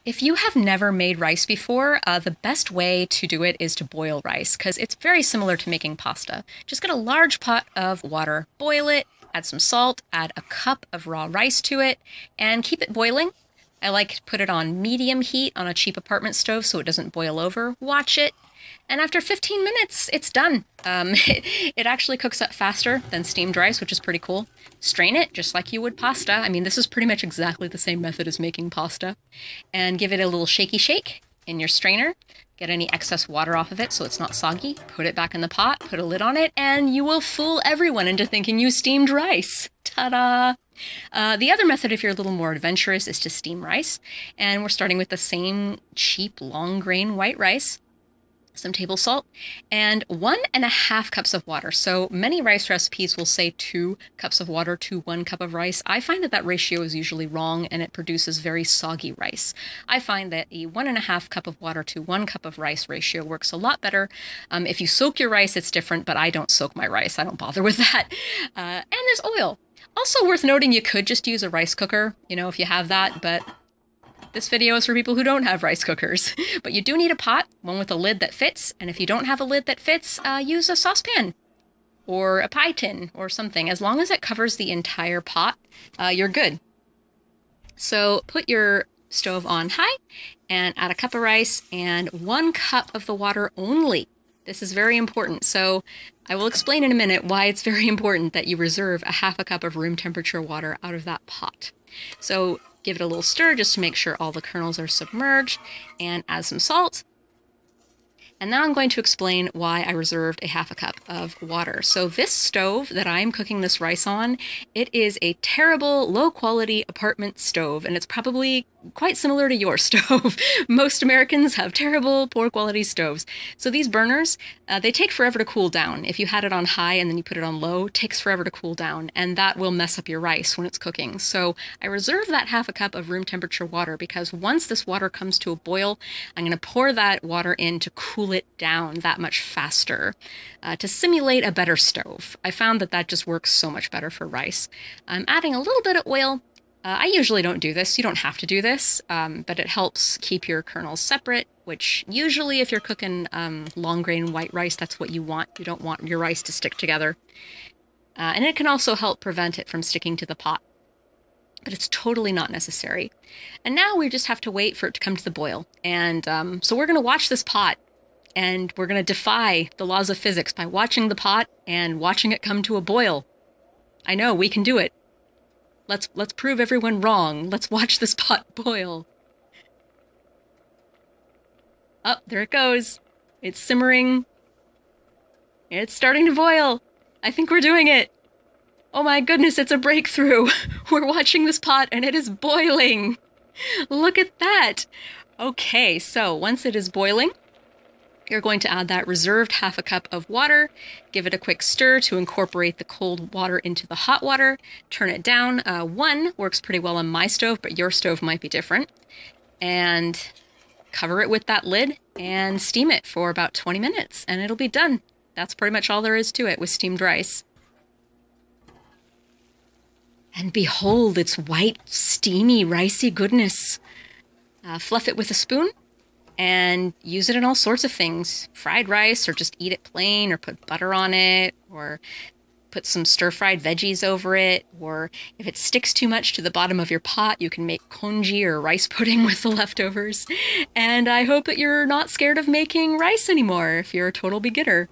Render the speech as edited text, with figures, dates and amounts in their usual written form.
If you have never made rice before, the best way to do it is to boil rice because it's very similar to making pasta. Just get a large pot of water, boil it, add some salt, add a cup of raw rice to it, and keep it boiling. I like to put it on medium heat on a cheap apartment stove so it doesn't boil over. Watch it, and after 15 minutes, it's done. It actually cooks up faster than steamed rice, which is pretty cool. Strain it just like you would pasta. I mean, this is pretty much exactly the same method as making pasta. And give it a little shaky shake in your strainer. Get any excess water off of it so it's not soggy. Put it back in the pot, put a lid on it, and you will fool everyone into thinking you steamed rice. Ta-da! The other method, if you're a little more adventurous, is to steam rice. And we're starting with the same cheap, long grain white rice, some table salt, and 1.5 cups of water. So many rice recipes will say 2 cups of water to 1 cup of rice. I find that that ratio is usually wrong and it produces very soggy rice. I find that a 1.5 cup of water to 1 cup of rice ratio works a lot better. If you soak your rice, it's different, but I don't soak my rice. I don't bother with that. And there's oil. Also worth noting, you could just use a rice cooker, you know, if you have that, but this video is for people who don't have rice cookers. But you do need a pot, one with a lid that fits, and if you don't have a lid that fits, use a saucepan or a pie tin or something. As long as it covers the entire pot, you're good. So put your stove on high and add a cup of rice and 1 cup of the water only. This is very important. So I will explain in a minute why it's very important that you reserve a 1/2 cup of room temperature water out of that pot. So give it a little stir just to make sure all the kernels are submerged, and add some salt. And now I'm going to explain why I reserved a 1/2 cup of water. So this stove that I'm cooking this rice on, it is a terrible, low-quality apartment stove, and it's probably quite similar to your stove. Most Americans have terrible, poor-quality stoves. So these burners, they take forever to cool down. If you had it on high and then you put it on low, it takes forever to cool down, and that will mess up your rice when it's cooking. So I reserve that 1/2 cup of room temperature water because once this water comes to a boil, I'm going to pour that water in to cool it down that much faster to simulate a better stove. I found that that just works so much better for rice. I'm adding a little bit of oil. I usually don't do this. You don't have to do this, but it helps keep your kernels separate, which usually if you're cooking long grain white rice, that's what you want. You don't want your rice to stick together. And it can also help prevent it from sticking to the pot, but it's totally not necessary. And now we just have to wait for it to come to the boil. And so we're going to watch this pot, and we're going to defy the laws of physics by watching the pot and watching it come to a boil. I know, we can do it. Let's prove everyone wrong. Let's watch this pot boil. Oh, there it goes. It's simmering. It's starting to boil. I think we're doing it. Oh my goodness, it's a breakthrough. We're watching this pot and it is boiling. Look at that. Okay, so once it is boiling, you're going to add that reserved 1/2 cup of water, give it a quick stir to incorporate the cold water into the hot water, turn it down. 1 works pretty well on my stove, but your stove might be different. And cover it with that lid and steam it for about 20 minutes, and it'll be done. That's pretty much all there is to it with steamed rice. And behold, it's white, steamy, ricey goodness. Fluff it with a spoon and use it in all sorts of things. Fried rice, or just eat it plain, or put butter on it, or put some stir-fried veggies over it, or if it sticks too much to the bottom of your pot, you can make congee or rice pudding with the leftovers. And I hope that you're not scared of making rice anymore if you're a total beginner.